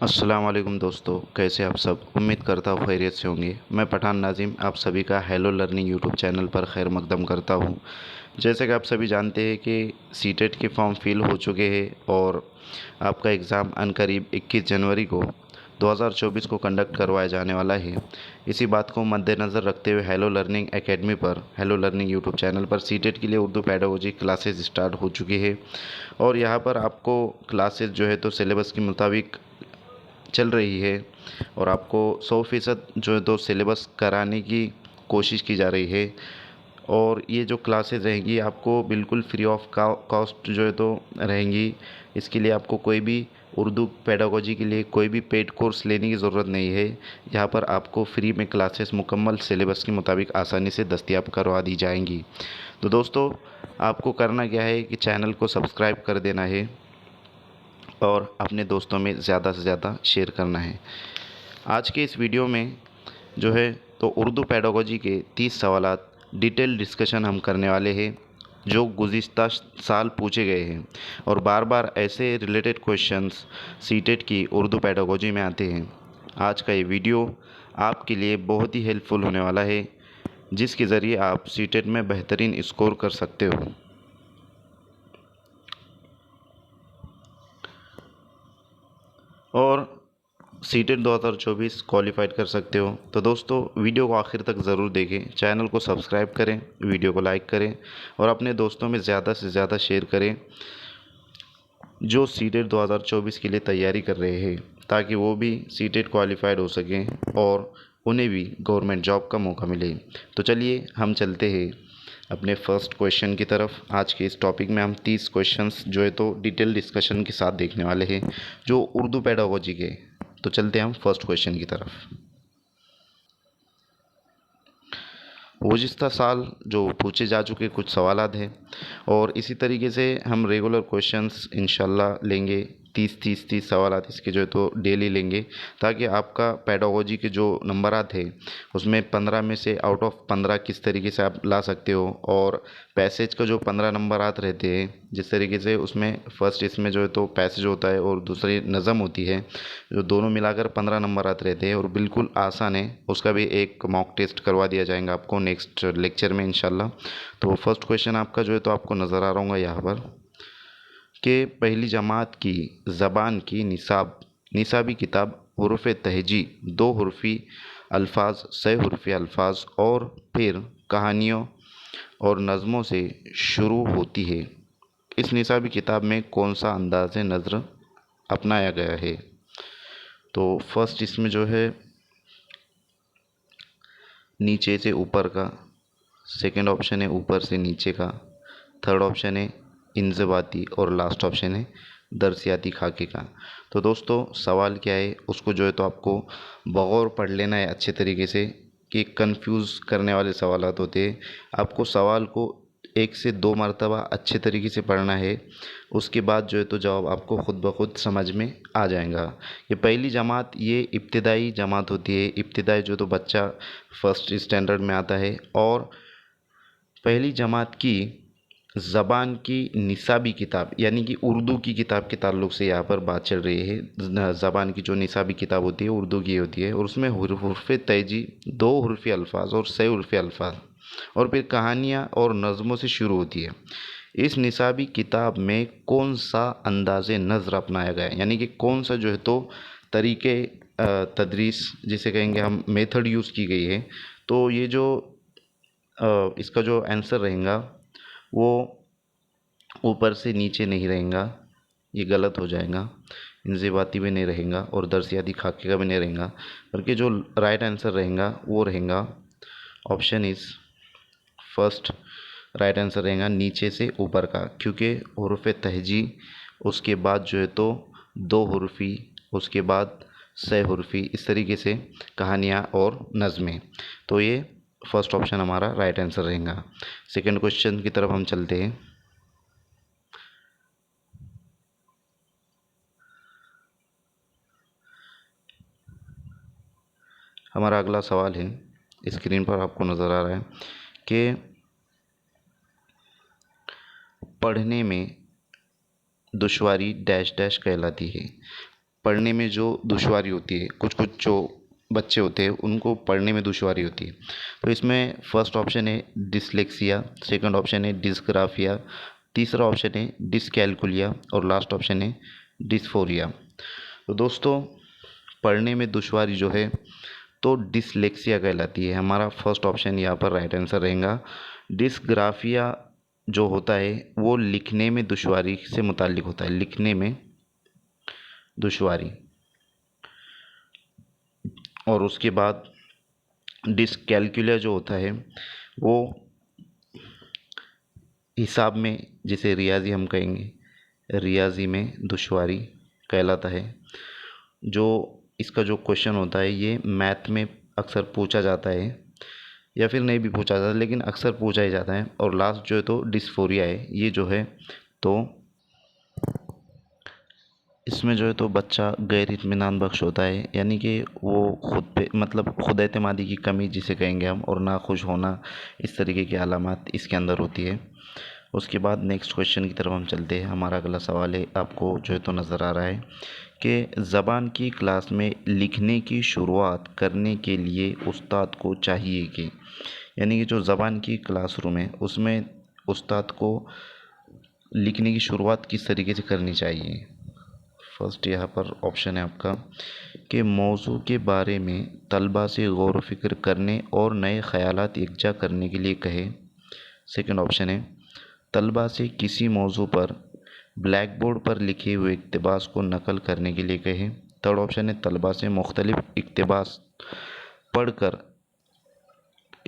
अस्सलाम वालेकुम दोस्तों, कैसे आप सब। उम्मीद करता हूँ खैरियत से होंगे। मैं पठान नाजिम आप सभी का हेलो लर्निंग यूट्यूब चैनल पर खैर मकदम करता हूँ। जैसे कि आप सभी जानते हैं कि सीटेट के फॉर्म फिल हो चुके हैं और आपका एग्ज़ाम अनकरीब 21 जनवरी को 2024 को कंडक्ट करवाया जाने वाला है। इसी बात को मद्देनज़र रखते हुए हेलो लर्निंग एकेडमी पर, हेलो लर्निंग यूट्यूब चैनल पर सीटेट के लिए उर्दू पेडागोजी क्लासेस स्टार्ट हो चुकी है और यहाँ पर आपको क्लासेस जो है तो सिलेबस के मुताबिक चल रही है और आपको 100% जो है तो सिलेबस कराने की कोशिश की जा रही है। और ये जो क्लासेस रहेंगी आपको बिल्कुल फ्री ऑफ कॉस्ट जो है तो रहेंगी। इसके लिए आपको कोई भी उर्दू पेडागोजी के लिए कोई भी पेड कोर्स लेने की ज़रूरत नहीं है। यहाँ पर आपको फ्री में क्लासेस मुकम्मल सिलेबस के मुताबिक आसानी से दस्तयाब करवा दी जाएंगी। तो दोस्तों, आपको करना क्या है कि चैनल को सब्सक्राइब कर देना है और अपने दोस्तों में ज़्यादा से ज़्यादा शेयर करना है। आज के इस वीडियो में जो है तो उर्दू पेडागोजी के 30 सवालात डिटेल डिस्कशन हम करने वाले हैं जो गुज़िश्ता साल पूछे गए हैं और बार बार ऐसे रिलेटेड क्वेश्चंस सीटेट की उर्दू पेडागोजी में आते हैं। आज का ये वीडियो आपके लिए बहुत ही हेल्पफुल होने वाला है, जिसके ज़रिए आप सीटेट में बेहतरीन स्कोर कर सकते हो और सीटेट 2024 क्वालिफाइड कर सकते हो। तो दोस्तों, वीडियो को आखिर तक ज़रूर देखें, चैनल को सब्सक्राइब करें, वीडियो को लाइक करें और अपने दोस्तों में ज़्यादा से ज़्यादा शेयर करें जो सीटेट 2024 के लिए तैयारी कर रहे हैं, ताकि वो भी सीटेट क्वालिफाइड हो सकें और उन्हें भी गवर्नमेंट जॉब का मौका मिले। तो चलिए हम चलते हैं अपने फर्स्ट क्वेश्चन की तरफ। आज के इस टॉपिक में हम 30 क्वेश्चंस जो है तो डिटेल डिस्कशन के साथ देखने वाले हैं जो उर्दू पेडागोजी के। तो चलते हैं हम फर्स्ट क्वेश्चन की तरफ। गुज़िश्ता साल जो पूछे जा चुके कुछ सवालात हैं और इसी तरीके से हम रेगुलर क्वेश्चंस इंशाल्लाह लेंगे। 30 सवालात इसके जो है तो डेली लेंगे, ताकि आपका पेडागोजी के जो नंबरात है उसमें 15 में से आउट ऑफ 15 किस तरीके से आप ला सकते हो। और पैसेज का जो 15 नंबरात रहते हैं, जिस तरीके से उसमें फ़र्स्ट इसमें जो है तो पैसेज होता है और दूसरी नज़म होती है, जो दोनों मिलाकर 15 नंबरात रहते हैं और बिल्कुल आसान है। उसका भी एक मॉक टेस्ट करवा दिया जाएगा आपको नेक्स्ट लेक्चर में इंशाल्लाह। तो फर्स्ट क्वेश्चन आपका जो है तो आपको नज़र आ रहा होगा यहाँ पर कि पहली जमात की ज़बान की निसाबी किताब हुरूफ तहजी, 2 हुर्फ़ी अल्फाज, 6 हुर्फ़ी अल्फाज और फिर कहानियों और नज़मों से शुरू होती है। इस निसाबी किताब में कौन सा अंदाज़ नज़र अपनाया गया है। तो फर्स्ट इसमें जो है नीचे से ऊपर का, सेकंड ऑप्शन है ऊपर से नीचे का, थर्ड ऑप्शन है इंज़बाती और लास्ट ऑप्शन है दरसियाती खाके का। तो दोस्तों, सवाल क्या है उसको जो है तो आपको बगौर पढ़ लेना है अच्छे तरीके से, कि कंफ्यूज करने वाले सवालात होते हैं। आपको सवाल को 1 से 2 मरतबा अच्छे तरीके से पढ़ना है, उसके बाद जो है तो जवाब आपको ख़ुद ब खुद समझ में आ जाएगा। ये पहली जमात ये इब्तिदाई जमात होती है। इब्तिदाई जो तो बच्चा फर्स्ट स्टैंडर्ड में आता है और पहली जमात की ज़बान की निसाबी किताब यानी कि उर्दू की किताब के ताल्लुक़ से यहाँ पर बात चल रही है। ज़बान की जो निसाबी किताब होती है उर्दू की होती है और उसमें हुरूफ़ तहजी, 2 हुर्फ़ी अल्फाज और 6 हुर्फ़ी अल्फाज और फिर कहानियाँ और नज़मों से शुरू होती है। इस निसाबी किताब में कौन सा अंदाज़ नज़र अपनाया गया है, यानी कि कौन सा जो है तो तरीके तदरीस जिसे कहेंगे हम मेथड यूज़ की गई है। तो ये जो इसका जो आंसर रहेगा वो ऊपर से नीचे नहीं रहेगा, ये गलत हो जाएगा। इंज़िबाती भी नहीं रहेगा और दरसियाती खाके का भी नहीं रहेगा, बल्कि जो राइट आंसर रहेगा वो रहेगा option is first. Right answer रहेगा नीचे से ऊपर का, क्योंकि हुरूफ़ तहजी, उसके बाद जो है तो 2 हुर्फ़ी, उसके बाद 6 हुर्फ़ी, इस तरीके से कहानियाँ और नज़में। तो ये फर्स्ट ऑप्शन हमारा राइट आंसर रहेगा। सेकंड क्वेश्चन की तरफ हम चलते हैं। हमारा अगला सवाल है, स्क्रीन पर आपको नज़र आ रहा है कि पढ़ने में दुश्वारी डैश डैश कहलाती है। पढ़ने में जो दुश्वारी होती है, कुछ कुछ जो बच्चे होते हैं उनको पढ़ने में दुश्वारी होती है। तो इसमें फर्स्ट ऑप्शन है डिसलेक्सिया, सेकंड ऑप्शन है डिस्ग्राफिया, तीसरा ऑप्शन है डिसकैलकुलिया और लास्ट ऑप्शन है डिस्फोरिया। तो दोस्तों पढ़ने में दुश्वारी जो है तो डिसलेक्सिया कहलाती है। हमारा फर्स्ट ऑप्शन यहाँ पर राइट आंसर रहेगा। डिस्ग्राफिया जो होता है वो लिखने में दुश्वारी से मुताल्लिक होता है, लिखने में दुश्वारी। और उसके बाद डिसकैलकुलिया जो होता है वो हिसाब में, जिसे रियाजी हम कहेंगे, रियाजी में दुश्वारी कहलाता है। जो इसका जो क्वेश्चन होता है ये मैथ में अक्सर पूछा जाता है, या फिर नहीं भी पूछा जाता लेकिन अक्सर पूछा ही जाता है। और लास्ट जो है तो डिस्फोरिया है, ये जो है तो इसमें जो है तो बच्चा गैर इत्मीनान बख्श होता है, यानी कि वो खुद पे मतलब खुद एतमादी की कमी जिसे कहेंगे हम, और नाखुश होना, इस तरीके की अलामात इसके अंदर होती है। उसके बाद नेक्स्ट क्वेश्चन की तरफ हम चलते हैं। हमारा अगला सवाल है, आपको जो है तो नज़र आ रहा है कि ज़बान की क्लास में लिखने की शुरुआत करने के लिए उस्ताद को चाहिए कि, यानी कि जो ज़बान की क्लासरूम है उसमें उस्ताद को लिखने की शुरुआत किस तरीके से करनी चाहिए। फर्स्ट यहाँ पर ऑप्शन है आपका कि मौजू के बारे में तलबा से गौर व फिक्र करने और नए ख़यालात यकजा करने के लिए कहे। सेकंड ऑप्शन है तलबा से किसी मौजू पर ब्लैक बोर्ड पर लिखे हुए इक़्तिबास को नकल करने के लिए कहे। थर्ड ऑप्शन है तलबा से मुख्तलिफ इक़्तिबास पढ़कर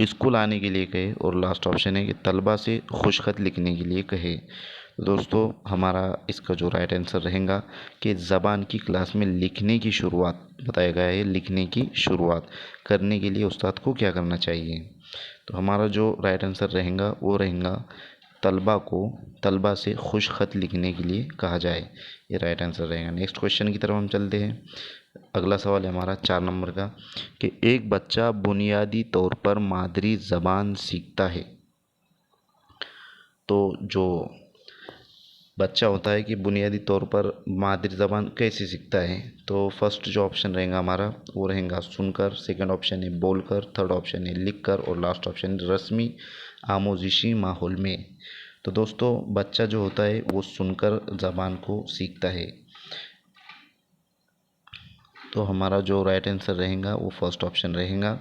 स्कूल आने के लिए कहे। और लास्ट ऑप्शन है कि तलबा से खुशखत लिखने के लिए कहे। तो दोस्तों हमारा इसका जो राइट आंसर रहेगा कि ज़बान की क्लास में लिखने की शुरुआत बताया गया है, लिखने की शुरुआत करने के लिए उस्ताद को क्या करना चाहिए। तो हमारा जो राइट आंसर रहेगा वो रहेगा तलबा को तलबा से खुश ख़त लिखने के लिए कहा जाए, ये राइट आंसर रहेगा। नेक्स्ट क्वेश्चन की तरफ हम चलते हैं। अगला सवाल है हमारा 4 नंबर का कि एक बच्चा बुनियादी तौर पर मादरी ज़बान सीखता है। तो जो बच्चा होता है कि बुनियादी तौर पर मादरी ज़बान कैसे सीखता है, तो फर्स्ट जो ऑप्शन रहेगा हमारा वो रहेगा सुनकर, सेकंड ऑप्शन है बोलकर, थर्ड ऑप्शन है लिखकर और लास्ट ऑप्शन है रस्मी आमोजिशी माहौल में। तो दोस्तों बच्चा जो होता है वो सुनकर ज़बान को सीखता है। तो हमारा जो राइट आंसर रहेगा वो फर्स्ट ऑप्शन रहेगा।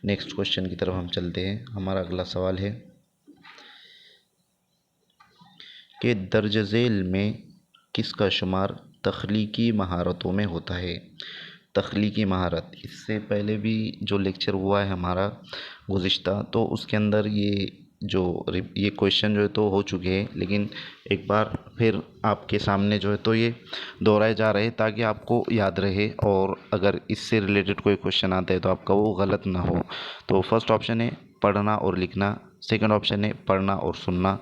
नेक्स्ट क्वेश्चन की तरफ हम चलते हैं। हमारा अगला सवाल है कि दर्ज झेल में किसका शुमार तख्लीकी महारतों में होता है। तख्लीकी महारत, इससे पहले भी जो लेक्चर हुआ है हमारा गुज़िश्ता, तो उसके अंदर ये क्वेश्चन जो है तो हो चुके हैं, लेकिन एक बार फिर आपके सामने जो है तो ये दोहराए जा रहे हैं ताकि आपको याद रहे, और अगर इससे रिलेटेड कोई क्वेश्चन आता है तो आपका वो गलत ना हो। तो फर्स्ट ऑप्शन है पढ़ना और लिखना, सेकंड ऑप्शन है पढ़ना और सुनना,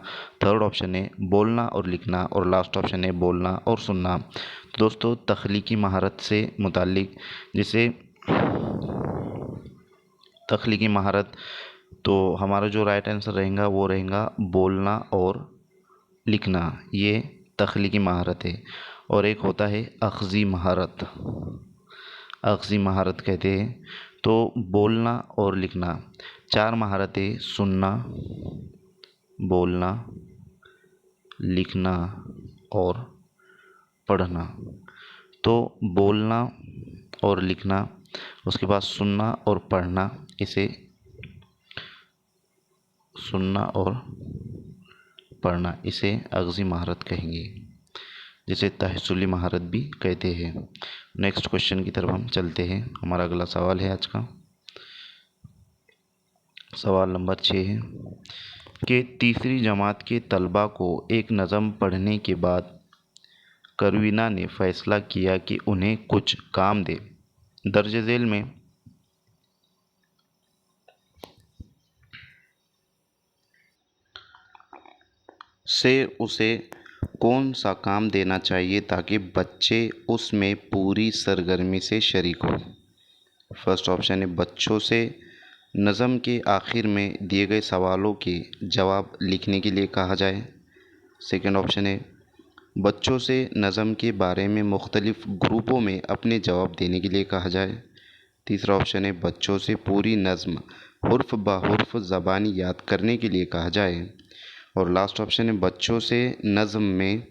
थर्ड ऑप्शन है बोलना और लिखना और लास्ट ऑप्शन है बोलना और सुनना। तो दोस्तों तख्लीकी महारत से मुताल्लिक जिसे तख्लीकी महारत, तो हमारा जो राइट आंसर रहेगा वो रहेगा बोलना और लिखना, ये तख्लीकी महारत है। और एक होता है अख्ज़ी महारत, अख्ज़ी महारत कहते हैं। तो बोलना और लिखना 4 महारतें, सुनना, बोलना, लिखना और पढ़ना। तो बोलना और लिखना, उसके बाद सुनना और पढ़ना, इसे सुनना और पढ़ना इसे अग़ज़ी महारत कहेंगे, जिसे तहस्सुली महारत भी कहते हैं। नेक्स्ट क्वेश्चन की तरफ हम चलते हैं। हमारा अगला सवाल है आज का सवाल नंबर 6 है कि तीसरी जमात के तलबा को एक नज़म पढ़ने के बाद करवीना ने फ़ैसला किया कि उन्हें कुछ काम दे। दर्ज झेल में से उसे कौन सा काम देना चाहिए ताकि बच्चे उसमें पूरी सरगर्मी से शरीक हों। फर्स्ट ऑप्शन है बच्चों से नज़म के आखिर में दिए गए सवालों के जवाब लिखने के लिए कहा जाए। सेकंड ऑप्शन है बच्चों से नज़म के बारे में मुख्तलिफ ग्रुपों में अपने जवाब देने के लिए कहा जाए। तीसरा ऑप्शन है बच्चों से पूरी नज़्म हुर्फ ब हुर्फ ज़बानी याद करने के लिए कहा जाए। और लास्ट ऑप्शन है बच्चों से नज़्म में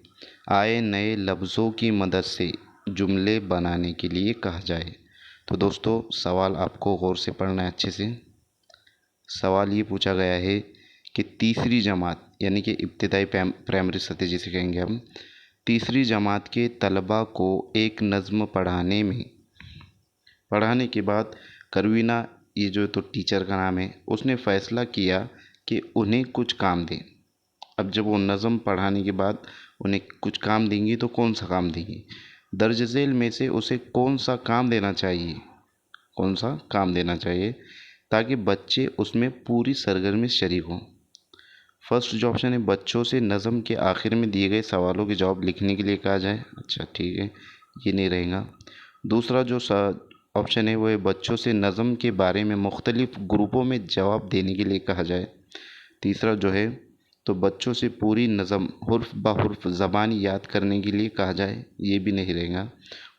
आए नए लफ्ज़ों की मदद से जुमले बनाने के लिए कहा जाए। तो दोस्तों सवाल आपको गौर से पढ़ना है अच्छे से। सवाल ये पूछा गया है कि तीसरी जमात यानी कि इब्तिदाई प्राइमरी सतह जिसे कहेंगे हम, तीसरी जमात के तलबा को एक नज़्म पढ़ाने के बाद करवीना, ये जो तो टीचर का नाम है, उसने फ़ैसला किया कि उन्हें कुछ काम दें। अब जब वो नज़म पढ़ाने के बाद उन्हें कुछ काम देंगी तो कौन सा काम देंगी, दर्ज झेल में से उसे कौन सा काम देना चाहिए, कौन सा काम देना चाहिए ताकि बच्चे उसमें पूरी सरगर्मी से शरीक हों। फर्स्ट जो ऑप्शन है बच्चों से नज़म के आखिर में दिए गए सवालों के जवाब लिखने के लिए कहा जाए। अच्छा ठीक है, ये नहीं रहेगा। दूसरा जो ऑप्शन है वो है बच्चों से नज़म के बारे में मुख्तलिफ ग्रुपों में जवाब देने के लिए कहा जाए। तीसरा जो है तो बच्चों से पूरी नज़म हुर्फ ब हुर्फ ज़बानी याद करने के लिए कहा जाए, ये भी नहीं रहेगा।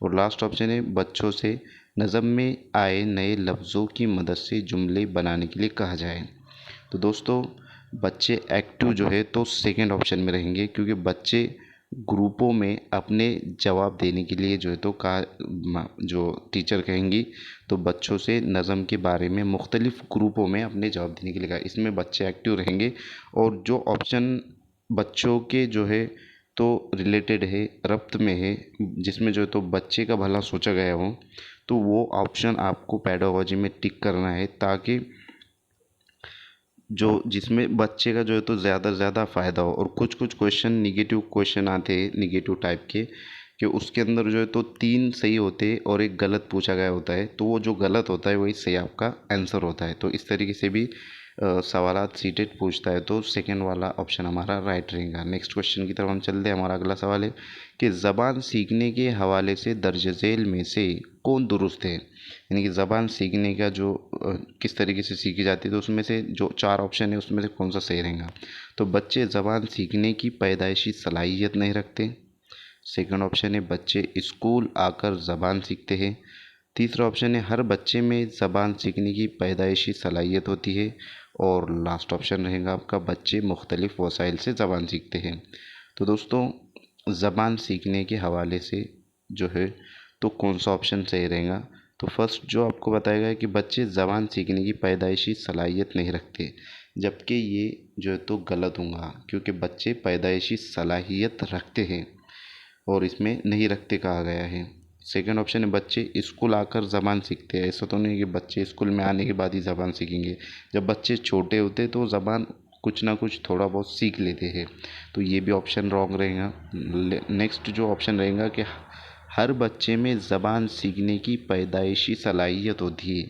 और लास्ट ऑप्शन है बच्चों से नज़म में आए नए लफ्ज़ों की मदद से जुमले बनाने के लिए कहा जाए। तो दोस्तों बच्चे एक्टिव जो है तो सेकंड ऑप्शन में रहेंगे, क्योंकि बच्चे ग्रुपों में अपने जवाब देने के लिए जो है तो जो टीचर कहेंगी तो बच्चों से नज़म के बारे में मुख्तलिफ ग्रुपों में अपने जवाब देने के लिए कहा, इसमें बच्चे एक्टिव रहेंगे। और जो ऑप्शन बच्चों के जो है तो रिलेटेड है, रब्त में है, जिसमें जो है तो बच्चे का भला सोचा गया हो, तो वो ऑप्शन आपको पेडागोजी में टिक करना है, ताकि जो जिसमें बच्चे का जो है तो ज़्यादा से ज़्यादा फ़ायदा हो। और कुछ कुछ क्वेश्चन निगेटिव क्वेश्चन आते हैं, निगेटिव टाइप के, कि उसके अंदर जो है तो 3 सही होते हैं और एक गलत पूछा गया होता है, तो वो जो गलत होता है वही सही आपका आंसर होता है। तो इस तरीके से भी सवालात सीटेट पूछता है, तो सेकंड वाला ऑप्शन हमारा राइट रहेगा। नेक्स्ट क्वेश्चन की तरफ हम चलते हैं। हमारा अगला सवाल है कि ज़बान सीखने के हवाले से दर्ज झेल में से कौन दुरुस्त है, यानी कि ज़बान सीखने का जो किस तरीके से सीखी जाती है, तो उसमें से जो 4 ऑप्शन है उसमें से कौन सा सही रहेगा। तो बच्चे ज़बान सीखने की पैदाइशी सलाहियत नहीं रखते। सेकंड ऑप्शन है बच्चे स्कूल आकर ज़बान सीखते हैं। तीसरा ऑप्शन है हर बच्चे में ज़बान सीखने की पैदाइशी सलाहियत होती है। और लास्ट ऑप्शन रहेगा आपका बच्चे मुख्तलिफ़ वसाइल से ज़बान सीखते हैं। तो दोस्तों ज़बान सीखने के हवाले से जो है तो कौन सा ऑप्शन सही रहेगा, तो फर्स्ट जो आपको बताया गया है कि बच्चे ज़बान सीखने की पैदाइशी सलाहियत नहीं रखते, जबकि ये जो है तो गलत होगा, क्योंकि बच्चे पैदाइशी सलाहियत रखते हैं और इसमें नहीं रखते कहा गया है। सेकंड ऑप्शन है बच्चे स्कूल आकर ज़बान सीखते हैं। ऐसा तो नहीं कि बच्चे स्कूल में आने के बाद ही ज़बान सीखेंगे, जब बच्चे छोटे होते हैं तो ज़बान कुछ ना कुछ थोड़ा बहुत सीख लेते हैं, तो ये भी ऑप्शन रॉन्ग रहेगा। नेक्स्ट जो ऑप्शन रहेगा कि हर बच्चे में ज़बान सीखने की पैदाइशी सलाहियत होती है,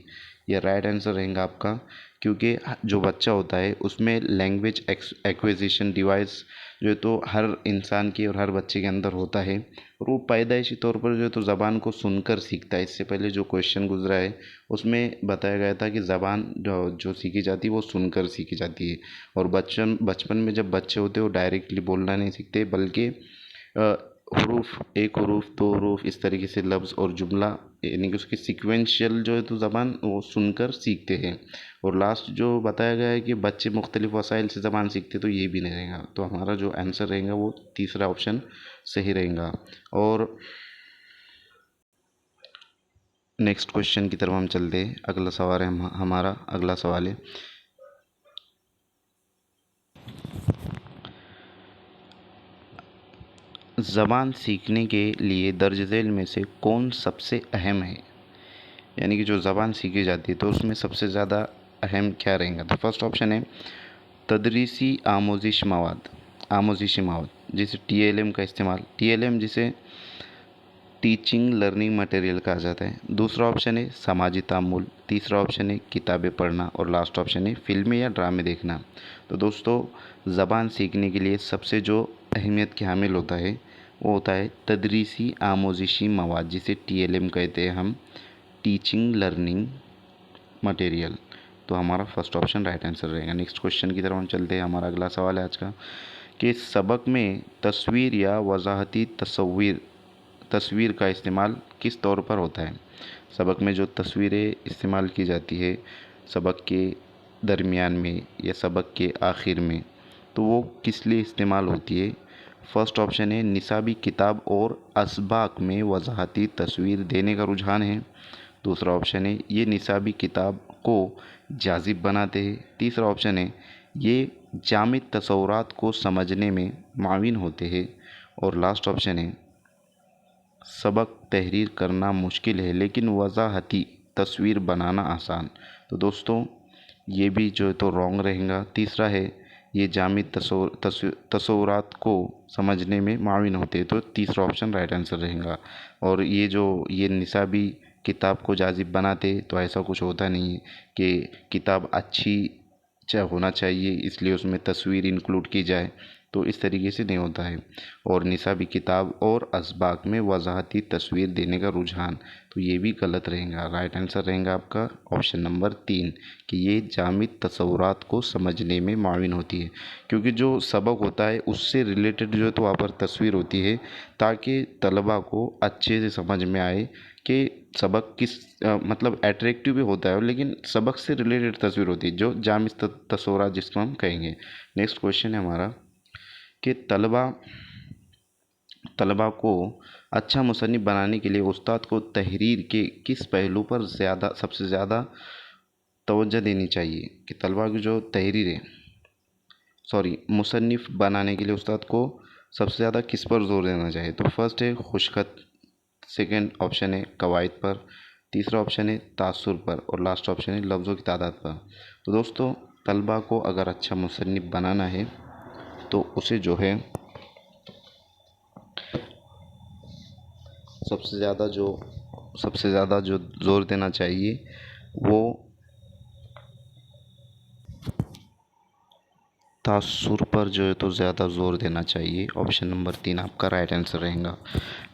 ये राइट आंसर रहेगा आपका, क्योंकि जो बच्चा होता है उसमें लैंग्वेज एक्विजिशन डिवाइस जो है तो हर इंसान के और हर बच्चे के अंदर होता है, और वो पैदाइशी तौर पर जो है तो ज़बान को सुनकर सीखता है। इससे पहले जो क्वेश्चन गुजरा है उसमें बताया गया था कि ज़बान जो सीखी जाती है वो सुनकर सीखी जाती है। और बचपन में जब बच्चे होते हैं वो डायरेक्टली बोलना नहीं सीखते, बल्कि हरूफ, एक हरूफ, दो हरूफ, इस तरीके से लफ्ज़ और जुमला, यानी कि उसकी सीक्वेंशियल जो है तो ज़बान वो सुनकर सीखते हैं। और लास्ट जो बताया गया है कि बच्चे मुख्तलिफ वसाइल से ज़बान सीखते, तो ये भी नहीं रहेगा। तो हमारा जो आंसर रहेगा वो तीसरा ऑप्शन सही रहेगा। और नेक्स्ट क्वेश्चन की तरफ हम चलते हैं। अगला सवाल है हमारा अगला सवाल है ज़बान सीखने के लिए दर्ज झेल में से कौन सबसे अहम है, यानी कि जो ज़बान सीखी जाती है तो उसमें सबसे ज़्यादा अहम क्या रहेगा। तो फर्स्ट ऑप्शन है तदरीसी आमोजिशी मवाद जिसे TLM का इस्तेमाल, TLM जिसे टीचिंग लर्निंग मटेरियल कहा जाता है। दूसरा ऑप्शन है समाजी तामुल, तीसरा ऑप्शन है किताबें पढ़ना, और लास्ट ऑप्शन है फिल्में या ड्रामे देखना। तो दोस्तों ज़बान सीखने के लिए सबसे जो अहमियत के हामिल होता है वो होता है तदरीसी आमोजिशी मवाद जिसे TLM कहते हैं हम, टीचिंग लर्निंग मटेरियल। तो हमारा फर्स्ट ऑप्शन राइट आंसर रहेगा। नेक्स्ट क्वेश्चन की तरफ हम चलते हैं। हमारा अगला सवाल है आज का कि सबक में तस्वीर या वजाहती तस्वीर का इस्तेमाल किस तौर पर होता है। सबक में जो तस्वीरें इस्तेमाल की जाती है सबक के दरमियान में या सबक के आखिर में, तो वो किस लिए इस्तेमाल होती है। फर्स्ट ऑप्शन है निसाबी किताब और असबाक में वजाहती तस्वीर देने का रुझान है। दूसरा ऑप्शन है ये निसाबी किताब को जाजिब बनाते हैं। तीसरा ऑप्शन है ये जामिद तसव्वुरात को समझने में माविन होते हैं। और लास्ट ऑप्शन है सबक तहरीर करना मुश्किल है लेकिन वजाहती तस्वीर बनाना आसान। तो दोस्तों ये भी जो है तो रॉन्ग रहेगा। तीसरा है ये जामिद तसव्वुरात को समझने में माविन होते हैं, तो तीसरा ऑप्शन राइट आंसर रहेगा। और ये जो ये निसाबी किताब को जाजिब बनाते, तो ऐसा कुछ होता नहीं है कि किताब अच्छी होना चाहिए इसलिए उसमें तस्वीर इंक्लूड की जाए, तो इस तरीके से नहीं होता है। और निसाबी किताब और असबाक में वजाहती तस्वीर देने का रुझान, तो ये भी गलत रहेगा। राइट आंसर रहेगा आपका ऑप्शन नंबर 3 कि ये जामिद तसव्वुरात को समझने में माविन होती है, क्योंकि जो सबक होता है उससे रिलेटेड जो है तो वहाँ पर तस्वीर होती है ताकि तलबा को अच्छे से समझ में आए कि सबक किस मतलब एट्रैक्टिव भी होता है लेकिन सबक से रिलेटेड तस्वीर होती है, जो जामिद तसव्वुरात जिसको हम कहेंगे। नेक्स्ट क्वेश्चन है हमारा कि तलबा को अच्छा मुसन्निफ़ बनाने के लिए उस्ताद को तहरीर के किस पहलू पर सबसे ज़्यादा तवज्जो देनी चाहिए। कि तलबा की जो तहरीर है मुसन्निफ़ बनाने के लिए उस्ताद को सबसे ज़्यादा किस पर जोर देना चाहिए। तो फर्स्ट है खुशखत, सेकेंड ऑप्शन है कवायद पर, तीसरा ऑप्शन है तासुर पर और लास्ट ऑप्शन है लफ्ज़ों की तादाद पर। तो दोस्तों तलबा को अगर अच्छा मुसन्निफ़ बनाना है तो उसे जो है सबसे ज़्यादा जो ज़ोर देना चाहिए वो तासुर पर जो है तो ज़्यादा ज़ोर देना चाहिए। ऑप्शन नंबर 3 आपका राइट आंसर रहेगा।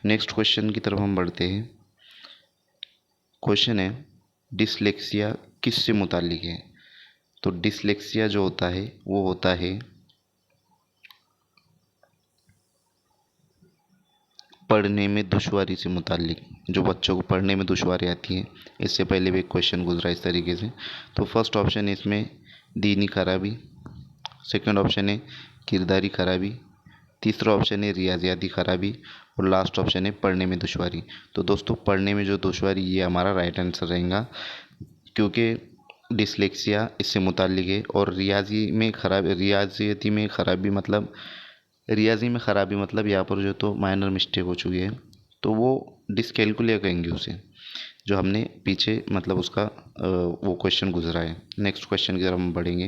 नेक्स्ट क्वेश्चन की तरफ हम बढ़ते हैं। क्वेश्चन है डिसलेक्सिया किससे मुताल्लिक है। तो डिसलेक्सिया जो होता है वो होता है पढ़ने में दुश्वारी से मुताल्लिक, जो बच्चों को पढ़ने में दुश्वारी आती है। इससे पहले भी एक क्वेश्चन गुजरा इस तरीके से। तो फर्स्ट ऑप्शन है इसमें दीनी खराबी, सेकंड ऑप्शन है किरदारी खराबी, तीसरा ऑप्शन है रियाजियाती खराबी और लास्ट ऑप्शन है पढ़ने में दुश्वारी। तो दोस्तों पढ़ने में जो दुश्वारी ये हमारा राइट आंसर रहेगा, क्योंकि डिसलेक्सिया इससे मुताल्लिक है। और रियाजी में ख़राबी मतलब यहाँ पर जो तो माइनर मिस्टेक हो चुकी है, तो वो डिसकैलकुलिया कहेंगे उसे, जो हमने पीछे मतलब उसका वो क्वेश्चन गुजरा है। नेक्स्ट क्वेश्चन की तरफ हम बढ़ेंगे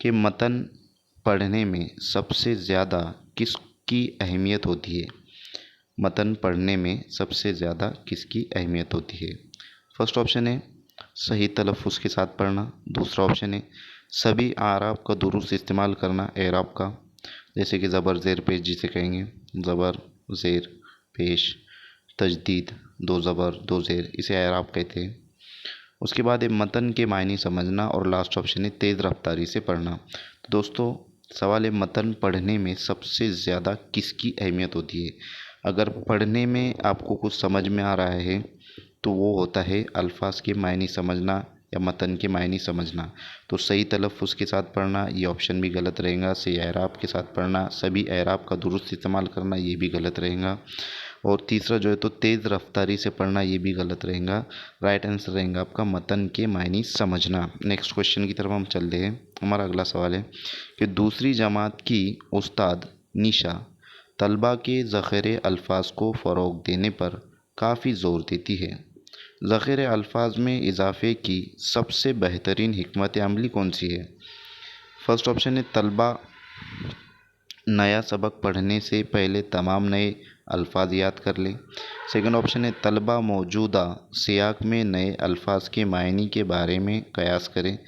कि मतन पढ़ने में सबसे ज़्यादा किसकी अहमियत होती है। मतन पढ़ने में सबसे ज़्यादा किसकी अहमियत होती है। फर्स्ट ऑप्शन है सही तलफ़ुज़ के साथ पढ़ना, दूसरा ऑप्शन है सभी आराब का दुरुस्त इस्तेमाल करना एराब का, जैसे कि ज़बर ज़ेर पेश जिसे कहेंगे, ज़बर ज़ेर पेश, तजदीद, दो ज़बर दो ज़ेर, इसे एराब कहते हैं। उसके बाद है मतन के मायने समझना और लास्ट ऑप्शन है तेज़ रफ्तारी से पढ़ना। तो दोस्तों सवाल है मतन पढ़ने में सबसे ज़्यादा किसकी अहमियत होती है। अगर पढ़ने में आपको कुछ समझ में आ रहा है तो वो होता है अल्फाज के मायने समझना या मतन के मायने समझना। तो सही तलफ़ुज़ के साथ पढ़ना ये ऑप्शन भी गलत रहेगा। सही एराब के साथ पढ़ना, सभी एराब का दुरुस्त इस्तेमाल करना ये भी गलत रहेगा। और तीसरा जो है तो तेज़ रफ्तारी से पढ़ना ये भी गलत रहेगा। राइट आंसर रहेगा आपका मतन के मायने समझना। नेक्स्ट क्वेश्चन की तरफ हम चल रहे हैं। हमारा अगला सवाल है कि दूसरी जमात की उस्ताद निशा तलबा के ज़ख़ीरे अल्फाज को फ़रोग़ देने पर काफ़ी ज़ोर देती है। ज़ख़ीरे अल्फाज में इजाफ़े की सबसे बेहतरीन हिकमत अमली कौन सी है। फर्स्ट ऑप्शन है तलबा नया सबक पढ़ने से पहले तमाम नए अल्फाज याद कर ले। सेकंड ऑप्शन है तलबा मौजूदा सियाक में नए अल्फाज के मायने के बारे में कयास करें।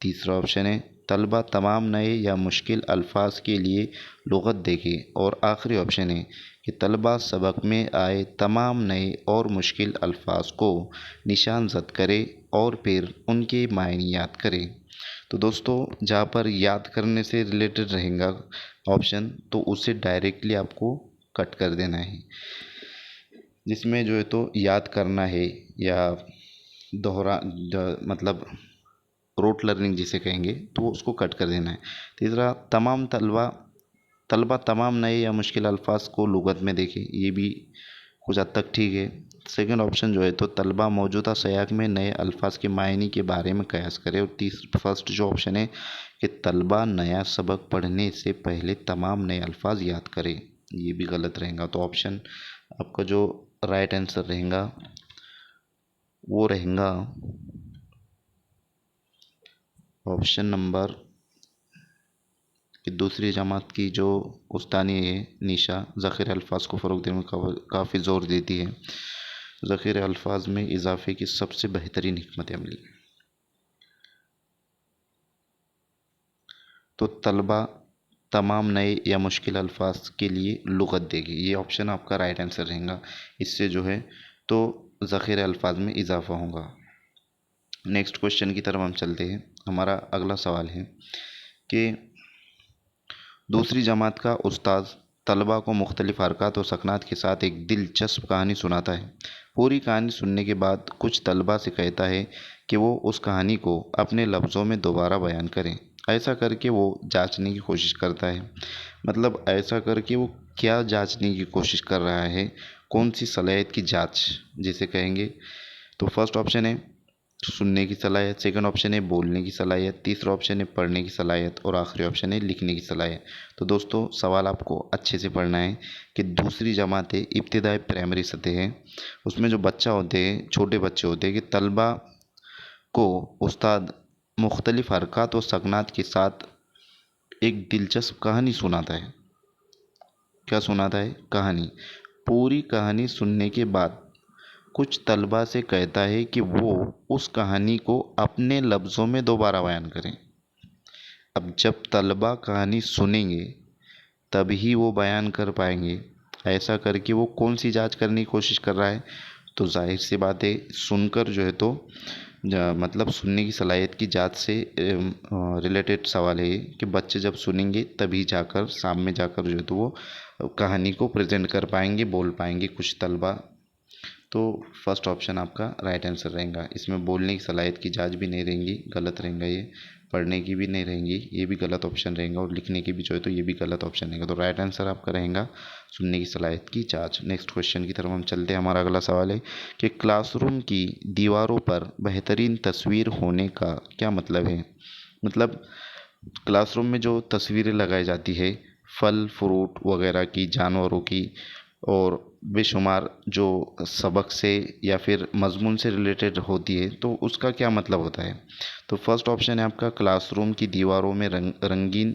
तीसरा ऑप्शन है तलबा तमाम नए या मुश्किल अल्फाज के लिए लुग़त देखें। और आखिरी ऑप्शन है कि तलबा सबक में आए तमाम नए और मुश्किल अल्फाज को निशान ज़द करे और फिर उनके मायने याद करें। तो दोस्तों जहाँ पर याद करने से रिलेटेड रहेगा ऑप्शन, तो उसे डायरेक्टली आपको कट कर देना है। जिसमें जो है तो याद करना है या मतलब रोट लर्निंग जिसे कहेंगे, तो उसको कट कर देना है। तीसरा, तलबा तमाम नए या मुश्किल अल्फाज को लुगत में देखे, ये भी कुछ हद तक ठीक है। सेकंड ऑप्शन जो है तो तलबा मौजूदा सयाक में नए अल्फाज के मायने के बारे में कयास करे। और फर्स्ट जो ऑप्शन है कि तलबा नया सबक पढ़ने से पहले तमाम नए अल्फाज याद करे, ये भी गलत रहेगा। तो ऑप्शन आपका जो राइट आंसर रहेगा वो रहेगा ऑप्शन नंबर कि दूसरी जमात की जो उस्तानी है निशा, ज़ख़ीर अल्फाज को फ़रोग़ देने में काफ़ी ज़ोर देती है। ज़ख़ीर अल्फाज में इजाफ़े की सबसे बेहतरीन हिकमत अमली। तो तलबा तमाम नए या मुश्किल अल्फाज के लिए लुग़त देगी, ये ऑप्शन आपका राइट आंसर रहेगा। इससे जो है तो ज़ख़ीर अल्फाज में इजाफ़ा होगा। नेक्स्ट क्वेश्चन की तरफ हम चलते हैं। हमारा अगला सवाल है कि दूसरी जमात का उस्ताद तलबा को मुख्तलिफ हरकत और सकनात के साथ एक दिलचस्प कहानी सुनाता है। पूरी कहानी सुनने के बाद कुछ तलबा से कहता है कि वो उस कहानी को अपने लफ्ज़ों में दोबारा बयान करें। ऐसा करके वो जांचने की कोशिश करता है, मतलब ऐसा करके वो क्या जांचने की कोशिश कर रहा है, कौन सी सलाहियत की जांच जिसे कहेंगे। तो फर्स्ट ऑप्शन है सुनने की सलाहियत, सेकंड ऑप्शन है बोलने की सलाहियत, तीसरा ऑप्शन है पढ़ने की सलाहियत और आखिरी ऑप्शन है लिखने की सलाहियत। तो दोस्तों सवाल आपको अच्छे से पढ़ना है कि दूसरी जमात इब्तिदाई प्राइमरी सतह है, उसमें जो बच्चा होते हैं, छोटे बच्चे होते हैं, कि तलबा को उस्ताद मुख्तलिफ हरकत और सकनात के साथ एक दिलचस्प कहानी सुनाता है। क्या सुनाता है? कहानी। पूरी कहानी सुनने के बाद कुछ तलबा से कहता है कि वो उस कहानी को अपने लफ्ज़ों में दोबारा बयान करें। अब जब तलबा कहानी सुनेंगे तभी वो बयान कर पाएंगे। ऐसा करके वो कौन सी जांच करने की कोशिश कर रहा है? तो जाहिर सी बात है सुनकर जो है तो मतलब सुनने की सलाहियत की जांच से रिलेटेड सवाल है ये कि बच्चे जब सुनेंगे तभी जाकर सामने जाकर जो है तो वो कहानी को प्रेजेंट कर पाएंगे, बोल पाएंगे कुछ तलबा। तो फर्स्ट ऑप्शन आपका राइट आंसर रहेगा। इसमें बोलने की सलाहियत की जांच भी नहीं रहेंगी, गलत रहेगा ये। पढ़ने की भी नहीं रहेंगी, ये भी गलत ऑप्शन रहेगा। और लिखने की भी जो है तो ये भी गलत ऑप्शन रहेगा। तो राइट आंसर आपका रहेगा सुनने की सलाहियत की जांच। नेक्स्ट क्वेश्चन की तरफ हम चलते हैं। हमारा अगला सवाल है कि क्लासरूम की दीवारों पर बेहतरीन तस्वीर होने का क्या मतलब है? मतलब क्लासरूम में जो तस्वीरें लगाई जाती है फल फ्रूट वगैरह की, जानवरों की और बेशुमार जो सबक से या फिर मज़मून से रिलेटेड होती है, तो उसका क्या मतलब होता है? तो फर्स्ट ऑप्शन है आपका क्लासरूम की दीवारों में रंगीन,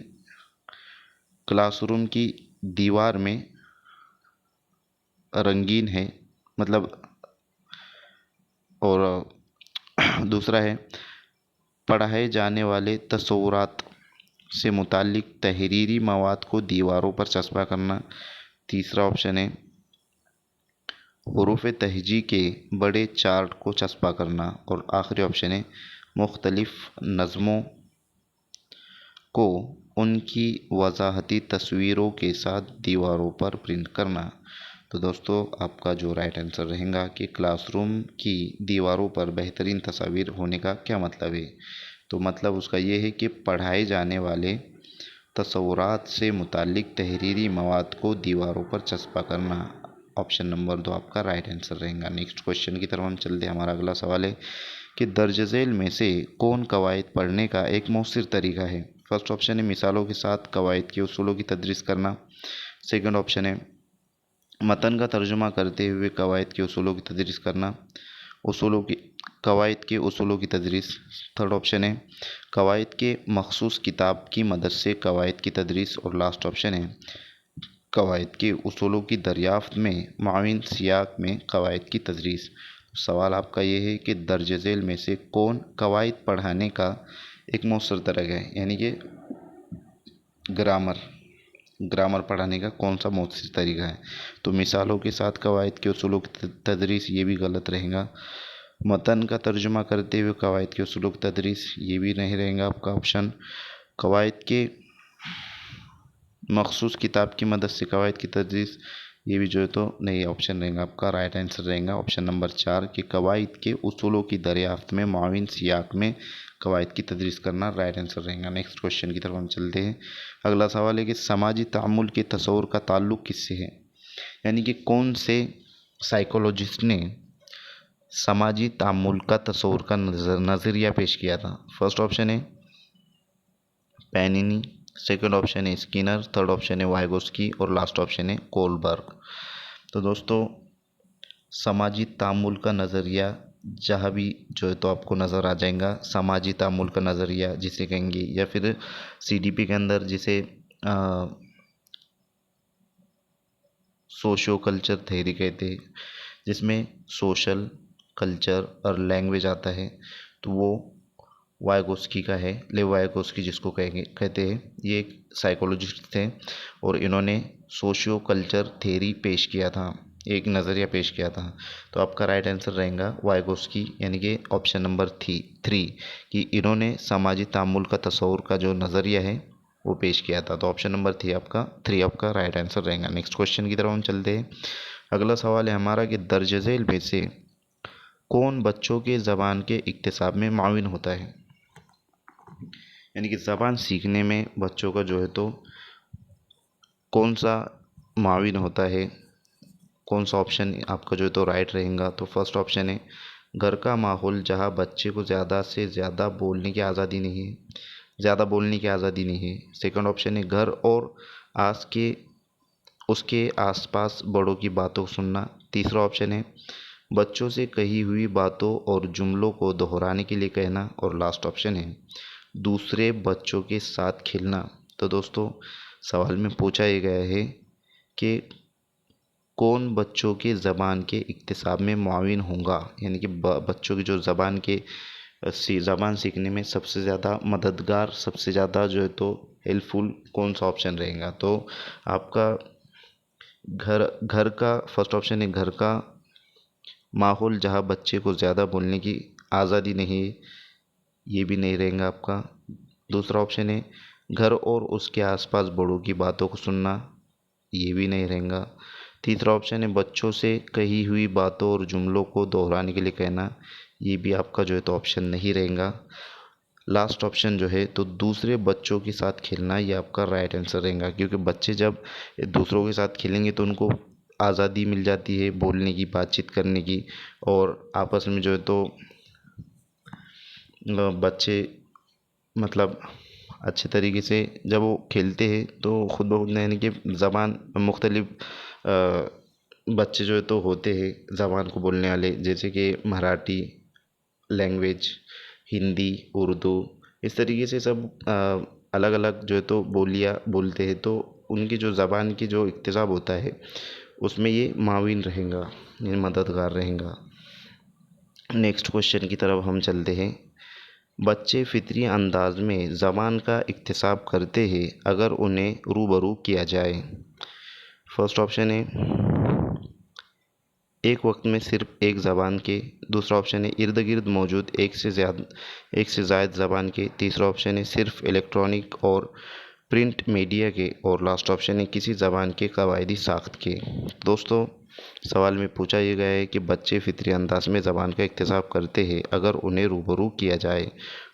क्लासरूम की दीवार में रंगीन है मतलब। और दूसरा है पढ़ाए जाने वाले तस्वुरात से मुतालिक तहरीरी मवाद को दीवारों पर चस्पा करना। तीसरा ऑप्शन है हुरूफ तहजी के बड़े चार्ट को चस्पा करना। और आखिरी ऑप्शन है मुख्तलिफ नज़मों को उनकी वजाहती तस्वीरों के साथ दीवारों पर प्रिंट करना। तो दोस्तों आपका जो राइट आंसर रहेगा कि क्लासरूम की दीवारों पर बेहतरीन तस्वीर होने का क्या मतलब है? तो मतलब उसका ये है कि पढ़ाए जाने वाले तस्वुरात से मुतालिक तहरीरी मवाद को दीवारों पर चस्पा करना। ऑप्शन नंबर 2 आपका राइट आंसर रहेगा। नेक्स्ट क्वेश्चन की तरफ हम चलते हैं। हमारा अगला सवाल है कि दर्ज झेल में से कौन कवायद पढ़ने का एक मौसर तरीका है? फर्स्ट ऑप्शन है मिसालों के साथ कवायद के उसूलों की तदरीस करना। सेकंड ऑप्शन है मतन का तर्जुमा करते हुए कवायद के उसूलों की तदरीस करना, उसूलों की कवायद के उसूलों की तदरीस। थर्ड ऑप्शन है कवायद के मखसूस किताब की मदद से कवायद की तदरीस। और लास्ट ऑप्शन है कवायद के उसूलों की दरियाफ्त में माविन सियाक में कवायद की तदरीस। सवाल आपका ये है कि दर्ज झेल में से कौन कवायद पढ़ाने का एक मौसर तरीका है, यानी कि ग्रामर पढ़ाने का कौन सा मौसर तरीका है? तो मिसालों के साथ कवायद के उसूलों की तदरीस, ये भी गलत रहेगा। मतन का तर्जुमा करते हुए कवायद के उसूलों की तदरीस, ये भी नहीं रहेगा आपका ऑप्शन। कवायद के मखसूस किताब की मदद से कवायद की तदरीस, ये भी जो है तो नहीं ऑप्शन रहेगा आपका। राइट आंसर रहेगा ऑप्शन नंबर 4 कि कवायद के उसूलों की दरियाफ्त में मुआविन सियाक में कवायद की तदरीस करना राइट आंसर रहेगा। नेक्स्ट क्वेश्चन की तरफ हम चलते हैं। अगला सवाल है कि समाजी तामुल के तसव्वुर का ताल्लुक किससे है, यानी कि कौन से साइकोलॉजिस्ट ने समाजी तामुल का तसव्वुर का नज़रिया पेश किया था। फर्स्ट ऑप्शन है पैनिनी, सेकंड ऑप्शन है स्किनर, थर्ड ऑप्शन है वाइगोस्की और लास्ट ऑप्शन है कोलबर्ग। तो दोस्तों समाजी तामुल का नज़रिया जहाँ भी जो है तो आपको नज़र आ जाएगा, समाजी तामुल का नज़रिया जिसे कहेंगे, या फिर सीडीपी के अंदर जिसे सोशियो कल्चर थ्योरी कहते हैं, जिसमें सोशल कल्चर और लैंग्वेज आता है, तो वो वाइगोस्की का है। लेव वाइगोस्की जिसको कहेंगे कहते हैं, ये एक साइकोलॉजिस्ट थे और इन्होंने सोशियो कल्चर थ्योरी पेश किया था, एक नज़रिया पेश किया था। तो आपका राइट आंसर रहेगा वाइगोस्की, यानी कि ऑप्शन नंबर 3 कि इन्होंने समाजी तामुल का तसव्वुर का जो नज़रिया है वो पेश किया था। तो ऑप्शन नंबर 3 आपका राइट आंसर रहेगा। नेक्स्ट क्वेश्चन की तरफ हम चलते हैं। अगला सवाल है हमारा कि दर्ज झेल में से कौन बच्चों के ज़बान के इक्तिसाब में माविन होता है, यानी कि ज़बान सीखने में बच्चों का जो है तो कौन सा माविन होता है, कौन सा ऑप्शन आपका जो है तो राइट रहेगा। तो फर्स्ट ऑप्शन है घर का माहौल जहाँ बच्चे को ज़्यादा से ज़्यादा बोलने की आज़ादी नहीं है, ज़्यादा बोलने की आज़ादी नहीं है। सेकंड ऑप्शन है घर और आस के उसके आसपास बड़ों की बातों को सुनना। तीसरा ऑप्शन है बच्चों से कही हुई बातों और जुमलों को दोहराने के लिए कहना। और लास्ट ऑप्शन है दूसरे बच्चों के साथ खेलना। तो दोस्तों सवाल में पूछा ये गया है कि कौन बच्चों के ज़बान के इक्तिसाब में मुआविन होगा, यानी कि बच्चों की जो ज़बान सीखने में सबसे ज़्यादा मददगार, सबसे ज़्यादा जो है तो हेल्पफुल कौन सा ऑप्शन रहेगा। तो आपका घर का फर्स्ट ऑप्शन है घर का माहौल जहाँ बच्चे को ज़्यादा बोलने की आज़ादी नहीं है, ये भी नहीं रहेगा आपका। दूसरा ऑप्शन है घर और उसके आसपास बड़ों की बातों को सुनना, ये भी नहीं रहेगा। तीसरा ऑप्शन है बच्चों से कही हुई बातों और जुमलों को दोहराने के लिए कहना, ये भी आपका जो है तो ऑप्शन नहीं रहेगा। लास्ट ऑप्शन जो है तो दूसरे बच्चों के साथ खेलना, ये आपका राइट आंसर रहेगा, क्योंकि बच्चे जब दूसरों के साथ खेलेंगे तो उनको आज़ादी मिल जाती है बोलने की, बातचीत करने की, और आपस में जो है तो बच्चे मतलब अच्छे तरीके से जब वो खेलते हैं तो खुद ब खुद यानी कि ज़बान मुख्तलिफ बच्चे जो है तो होते हैं ज़बान को बोलने वाले, जैसे कि मराठी लैंग्वेज, हिंदी, उर्दू, इस तरीके से सब अलग अलग जो है तो बोलियाँ बोलते हैं। तो उनकी जो ज़बान की जो इक्तिसाब होता है उसमें ये माविन रहेगा, ये मददगार रहेगा। नेक्स्ट क्वेश्चन की तरफ हम चलते हैं। बच्चे फितरी अंदाज में ज़बान का इक्तिसाब करते हैं अगर उन्हें रूबरू किया जाए। फर्स्ट ऑप्शन है एक वक्त में सिर्फ एक ज़बान के। दूसरा ऑप्शन है इर्द गिर्द मौजूद एक से ज़ायद ज़बान के। तीसरा ऑप्शन है सिर्फ इलेक्ट्रॉनिक और प्रिंट मीडिया के। और लास्ट ऑप्शन है किसी ज़बान के कवायदी साख्त के। दोस्तों सवाल में पूछा ये गया है कि बच्चे फितरी अंदाज में ज़बान का इक्तिसाब करते हैं अगर उन्हें रूबरू किया जाए।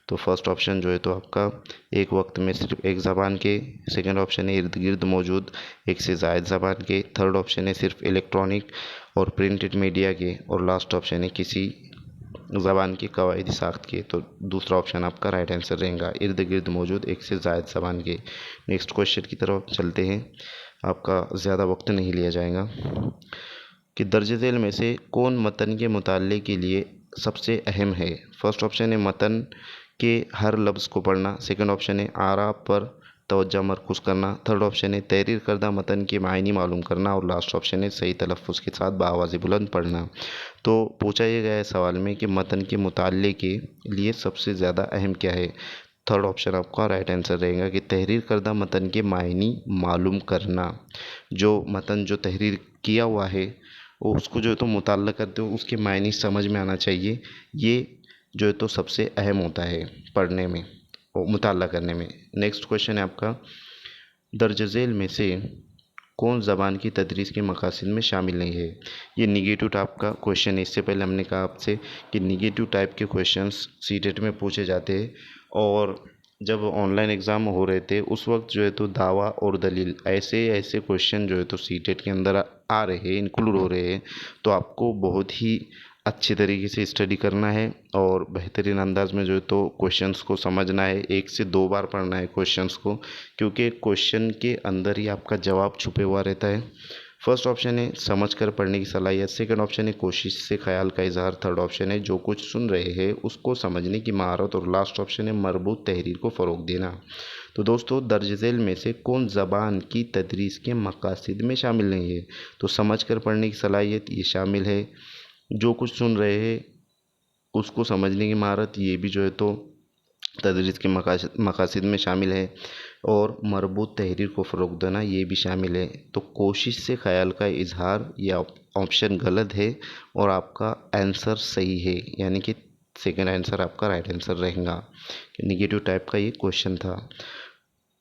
तो फर्स्ट ऑप्शन जो है तो आपका एक वक्त में सिर्फ एक ज़बान के। सेकंड ऑप्शन है इर्द गिर्द मौजूद एक से ज़ायद ज़बान के। थर्ड ऑप्शन है सिर्फ इलेक्ट्रॉनिक और प्रिंटेड मीडिया के। और लास्ट ऑप्शन है किसी ज़बान की कवायदी साख्त के। तो दूसरा ऑप्शन आपका राइट आंसर रहेगा इर्द गिर्द मौजूद एक से ज़ायद ज़बान के। नेक्स्ट क्वेश्चन की तरफ चलते हैं, आपका ज़्यादा वक्त नहीं लिया जाएगा कि दर्ज झेल में से कौन मतन के मुताले के लिए सबसे अहम है। फर्स्ट ऑप्शन है मतन के हर लफ्ज़ को पढ़ना। सेकंड ऑप्शन है आरा पर तवज्जो मरकूज़ करना। थर्ड ऑप्शन है तहरीर करदा मतन के मायने मालूम करना। और लास्ट ऑप्शन है सही तलफ़्फ़ुज़ के साथ बाआवाज़ बुलंद पढ़ना। तो पूछा ये गया है सवाल में कि मतन के मुताले के लिए सबसे ज़्यादा अहम क्या है। थर्ड ऑप्शन आपका राइट आंसर रहेगा कि तहरीर करदा मतन के मायने मालूम करना। जो मतन जो तहरीर किया हुआ है वो उसको जो है तो मुताल्ला करते हो उसके मायने समझ में आना चाहिए, ये जो है तो सबसे अहम होता है पढ़ने में और मुताल्ला करने में। नेक्स्ट क्वेश्चन है आपका दर्ज झेल में से कौन ज़बान की तदरीस के मकासद में शामिल नहीं है। ये निगेटिव टाइप का क्वेश्चन है। इससे पहले हमने कहा आपसे कि निगेटिव टाइप के क्वेश्चंस सीटेट में पूछे जाते हैं, और जब ऑनलाइन एग्ज़ाम हो रहे थे उस वक्त जो है तो दावा और दलील ऐसे ऐसे क्वेश्चन जो है तो सीटेट के अंदर आ रहे हैं, इंक्लूड हो रहे हैं। तो आपको बहुत ही अच्छे तरीके से स्टडी करना है और बेहतरीन अंदाज में जो है तो क्वेश्चंस को समझना है। 1 से 2 बार पढ़ना है क्वेश्चंस को, क्योंकि क्वेश्चन के अंदर ही आपका जवाब छुपे हुआ रहता है। फर्स्ट ऑप्शन है समझ कर पढ़ने की सलाहियत, सेकंड ऑप्शन है कोशिश से ख्याल का इजहार, थर्ड ऑप्शन है जो कुछ सुन रहे हैं उसको समझने की महारत, और लास्ट ऑप्शन है मरबूत तहरीर को फ़रोग देना। तो दोस्तों दर्ज झेल में से कौन ज़बान की तदरीस के मकासद में शामिल नहीं है। तो समझ कर पढ़ने की सलाहियत ये शामिल है, जो कुछ सुन रहे हैं उसको समझने की महारत ये भी जो है तो तदरीस के मकासद में शामिल है, और मरबूत तहरीर को फ़रोग देना ये भी शामिल है। तो कोशिश से ख्याल का इजहार ये ऑप्शन गलत है और आपका आंसर सही है, यानी कि सेकंड आंसर आपका राइट आंसर रहेगा। निगेटिव टाइप का ये क्वेश्चन था।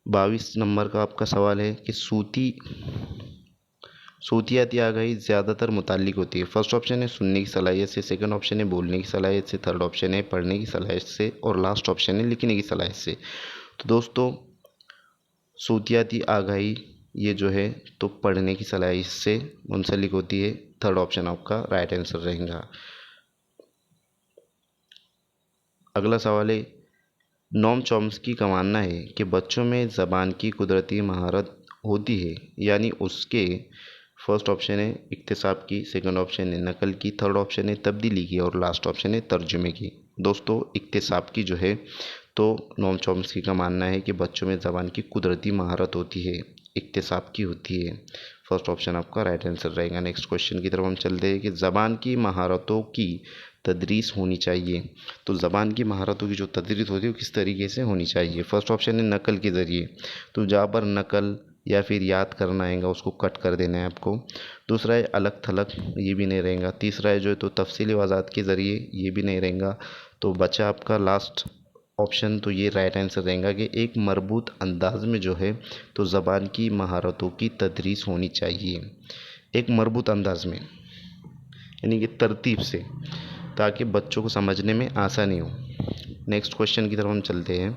22 नंबर का आपका सवाल है कि सूतियाती आगाही ज़्यादातर मुताल्लिक होती है। फर्स्ट ऑप्शन है सुनने की सलाहियत से, सेकंड ऑप्शन है बोलने की सलाहियत से, थर्ड ऑप्शन है पढ़ने की सलाहियत से, और लास्ट ऑप्शन है लिखने की सलाहियत से। तो दोस्तों सूतियाती आगाही ये जो है तो पढ़ने की सलाहियत से मुंसलिक होती है। थर्ड ऑप्शन आपका राइट आंसर रहेगा। अगला सवाल है नोम चॉम्स्की का मानना है कि बच्चों में ज़बान की कुदरती महारत होती है, यानी उसके फर्स्ट ऑप्शन है इक्तिसाब की, सेकंड ऑप्शन है नकल की, थर्ड ऑप्शन है तब्दीली की, और लास्ट ऑप्शन है तर्जुमे की। दोस्तों इक्तिसाब की जो है तो नोम चॉम्स्की का मानना है कि बच्चों में ज़बान की कुदरती महारत होती है, इक्तिसाब की होती है। फर्स्ट ऑप्शन आपका राइट आंसर रहेगा। नेक्स्ट क्वेश्चन की तरफ हम चलते हैं कि ज़बान की महारतों की तदरीस होनी चाहिए। तो ज़बान की महारतों की जो तदरीस होती है वो किस तरीके से होनी चाहिए। फर्स्ट ऑप्शन है नकल के ज़रिए, तो जहाँ पर नकल या फिर याद करना आएगा उसको कट कर देना है आपको। दूसरा है अलग थलग, ये भी नहीं रहेगा। तीसरा है जो है तो तफसीली वज़ाहत के ज़रिए, ये भी नहीं रहेगा। तो बचा आपका लास्ट ऑप्शन, तो ये राइट आंसर रहेगा कि एक मरबूत अंदाज में जो है तो ज़बान की महारतों की तदरीस होनी चाहिए, एक मरबूत अंदाज में, यानी कि तरतीब से, ताकि बच्चों को समझने में आसानी हो। नेक्स्ट क्वेश्चन की तरफ हम चलते हैं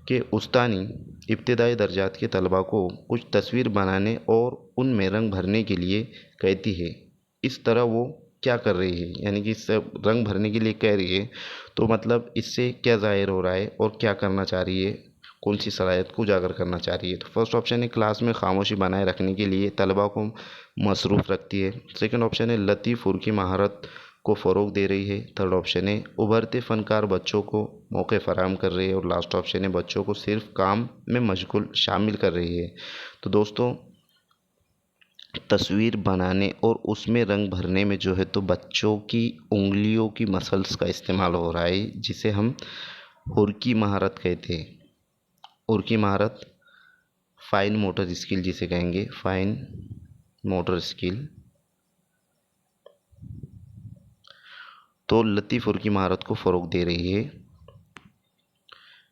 कि उस्तानी इब्तिदाई दर्जात के तलबा को कुछ तस्वीर बनाने और उनमें रंग भरने के लिए कहती है, इस तरह वो क्या कर रही है, यानी कि इससे रंग भरने के लिए कह रही है, तो मतलब इससे क्या ज़ाहिर हो रहा है और क्या करना चाह रही है, कौन सी सलाहियत को उजागर करना चाह रही है। तो फर्स्ट ऑप्शन है क्लास में खामोशी बनाए रखने के लिए तलबा को मसरूफ़ रखती है, सेकंड ऑप्शन है लतीफ़ उर्की महारत को फ़रोग दे रही है, थर्ड ऑप्शन है उभरते फ़नकार बच्चों को मौके फराहम कर रही है, और लास्ट ऑप्शन है बच्चों को सिर्फ काम में मशगूल शामिल कर रही है। तो दोस्तों तस्वीर बनाने और उसमें रंग भरने में जो है तो बच्चों की उंगलियों की मसल्स का इस्तेमाल हो रहा है, जिसे हम हुर्की महारत कहते हैं। हुर्की महारत फाइन मोटर स्किल जिसे कहेंगे, फाइन मोटर स्किल। तो लतीफ़ उर्की महारत को फ़रोग दे रही है,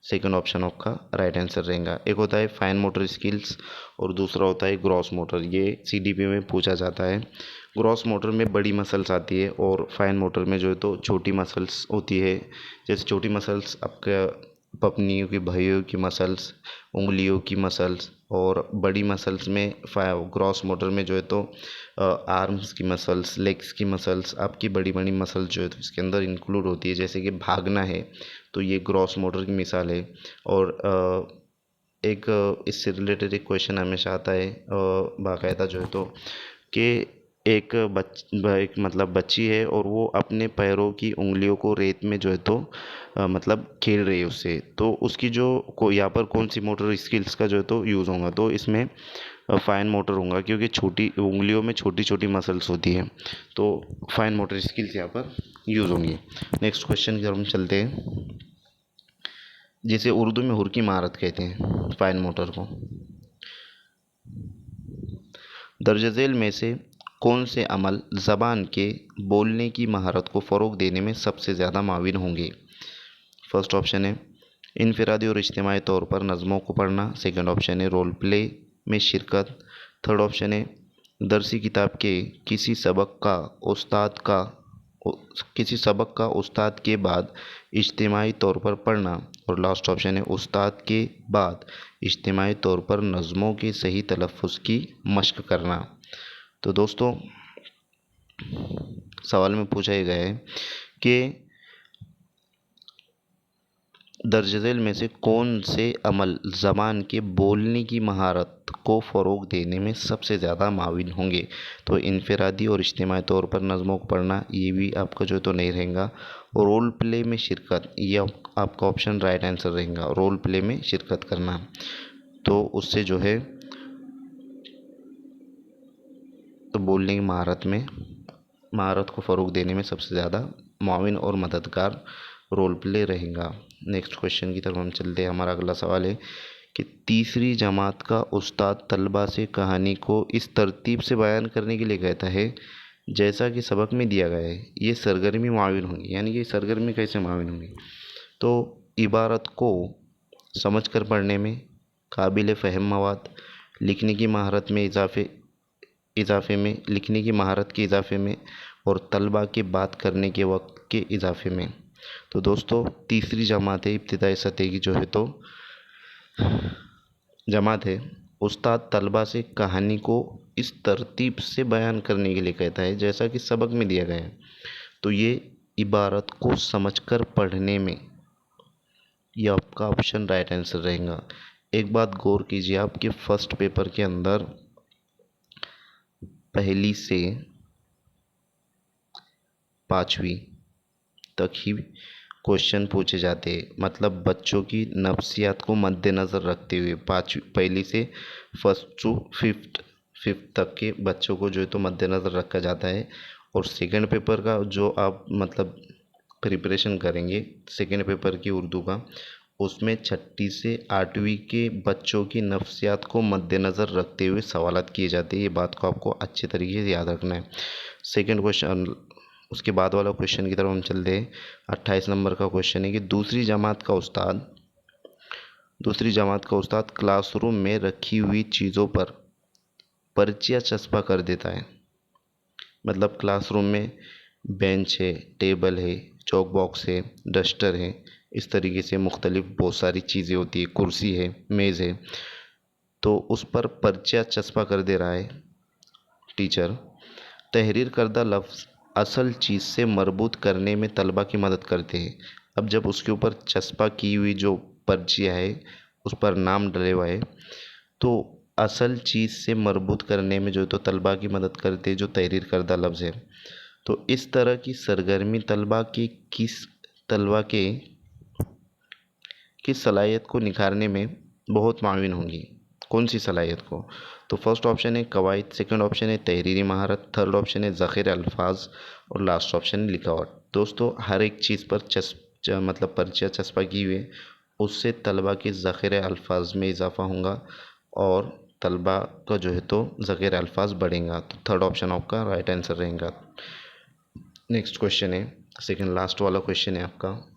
सेकंड ऑप्शन आपका राइट आंसर रहेगा। एक होता है फाइन मोटर स्किल्स और दूसरा होता है ग्रॉस मोटर, ये सीडीपी में पूछा जाता है। ग्रॉस मोटर में बड़ी मसल्स आती है और फाइन मोटर में जो है तो छोटी मसल्स होती है। जैसे छोटी मसल्स आपका पपनियों की भइयों की मसल्स, उंगलियों की मसल्स, और बड़ी मसल्स में ग्रॉस मोटर में जो है तो आर्म्स की मसल्स, लेग्स की मसल्स, आपकी बड़ी बड़ी मसल्स जो है तो इसके अंदर इंक्लूड होती है। जैसे कि भागना है तो ये ग्रॉस मोटर की मिसाल है। और एक इससे रिलेटेड एक क्वेश्चन हमेशा आता है बाकायदा जो है तो कि एक मतलब बच्ची है और वो अपने पैरों की उंगलियों को रेत में जो है तो मतलब खेल रही है उससे, तो उसकी जो यहाँ पर कौन सी मोटर स्किल्स का जो है तो यूज़ होगा, तो इसमें फाइन मोटर होगा, क्योंकि छोटी उंगलियों में छोटी छोटी मसल्स होती हैं, तो फाइन मोटर स्किल्स यहाँ पर यूज़ होंगी। नेक्स्ट क्वेश्चन की तरफ हम चलते हैं, जिसे उर्दू में हुर्की महारत कहते हैं, फाइन मोटर को। दर्ज झेल में से कौन से अमल ज़बान के बोलने की महारत को फ़रोग देने में सबसे ज़्यादा माविन होंगे। फर्स्ट ऑप्शन है इनफरादी और इज्तिमाई तौर पर नज़मों को पढ़ना। सेकंड ऑप्शन है रोल प्ले में शिरकत। थर्ड ऑप्शन है दरसी किताब के किसी सबक का उस्ताद के बाद इज्तिमाई तौर पर पढ़ना। और लास्ट ऑप्शन है उस्ताद के बाद इज्तिमाई तौर पर नज़मों के सही तलफ़्फ़ुज़ की मशक़ करना। तो दोस्तों सवाल में पूछा गया है कि दर्ज झेल में से कौन से अमल ज़बान के बोलने की महारत को फ़रोग़ देने में सबसे ज़्यादा माविन होंगे। तो इनफरादी और इज्तिमाई तौर पर नज़मों को पढ़ना, ये भी आपका जो है तो नहीं रहेगा। और रोल प्ले में शिरकत, ये आपका ऑप्शन राइट आंसर रहेगा। रोल प्ले में शिरकत करना, तो उससे जो है तो बोलने की महारत को फ़रोग़ देने में सबसे ज़्यादा मुआविन और मददगार रोल प्ले रहेगा। नेक्स्ट क्वेश्चन की तरफ हम चलते हैं। हमारा अगला सवाल है कि तीसरी जमात का उस्ताद तलबा से कहानी को इस तरतीब से बयान करने के लिए कहता है जैसा कि सबक में दिया गया है। ये सरगर्मी मुआविन होंगी, यानी कि सरगर्मी कैसे मुआविन होंगी? तो इबारत को समझ कर पढ़ने में, काबिल फ़हम मवाद, लिखने की महारत में लिखने की महारत के इजाफे में, और तलबा के बात करने के वक्त के इजाफे में। तो दोस्तों तीसरी जमात है, इब्तिदाई सतह की जो है तो जमात है, उस्ताद तलबा से कहानी को इस तरतीब से बयान करने के लिए कहता है जैसा कि सबक में दिया गया है। तो ये इबारत को समझकर पढ़ने में, ये आपका ऑप्शन राइट आंसर रहेगा। एक बात गौर कीजिए, आपके फर्स्ट पेपर के अंदर पहली से पाँचवीं तक ही क्वेश्चन पूछे जाते हैं, मतलब बच्चों की नफ्सियात को मद्देनज़र रखते हुए पहली से फर्स्ट टू फिफ्थ तक के बच्चों को जो है तो मद्देनज़र रखा जाता है। और सेकंड पेपर का जो आप मतलब प्रिपरेशन करेंगे सेकंड पेपर की उर्दू का, उसमें छठी से आठवीं के बच्चों की नफ्सियात को मद्देनज़र रखते हुए सवालात किए जाते हैं। ये बात को आपको अच्छे तरीके से याद रखना है। सेकंड क्वेश्चन, उसके बाद वाला क्वेश्चन की तरफ हम चलते हैं। 28 नंबर का क्वेश्चन है कि दूसरी जमात का उस्ताद क्लासरूम में रखी हुई चीज़ों पर पर्चियाँ चस्पा कर देता है। मतलब क्लासरूम में बेंच है, टेबल है, चौक बॉक्स है, डस्टर है, इस तरीके से मुख्तलिफ बहुत सारी चीज़ें होती है, कुर्सी है, मेज़ है, तो उस पर पर्चियाँ चस्पा कर दे रहा है टीचर। तहरीर करदा लफ्ज़ असल चीज़ से मरबूत करने में तलबा की मदद करते हैं। अब जब उसके ऊपर चस्पा की हुई जो पर्चियाँ है उस पर नाम डले हुआ है, तो असल चीज़ से मरबूत करने में जो तो तलबा की मदद करते हैं, जो तहरीर करदा लफ्ज़ है। तो इस तरह की सरगर्मी तलबा के किस सलाहियत को निखारने में बहुत माविन होंगी? कौन सी सलाहियत को? तो फर्स्ट ऑप्शन है कवायद, सेकंड ऑप्शन है तहरीरी महारत, थर्ड ऑप्शन है ज़ख़ीर अल्फाज, और लास्ट ऑप्शन है लिखावट। दोस्तों हर एक चीज़ पर मतलब पर्चियाँ चस्पा की हुई है, उससे तलबा के ज़ख़ीर अल्फाज में इजाफ़ा होगा और तलबा का जो है तो ज़ख़ीर अल्फाज बढ़ेगा। तो थर्ड ऑप्शन आपका राइट आंसर रहेगा। नेक्स्ट क्वेश्चन है, सेकंड लास्ट वाला क्वेश्चन है आपका।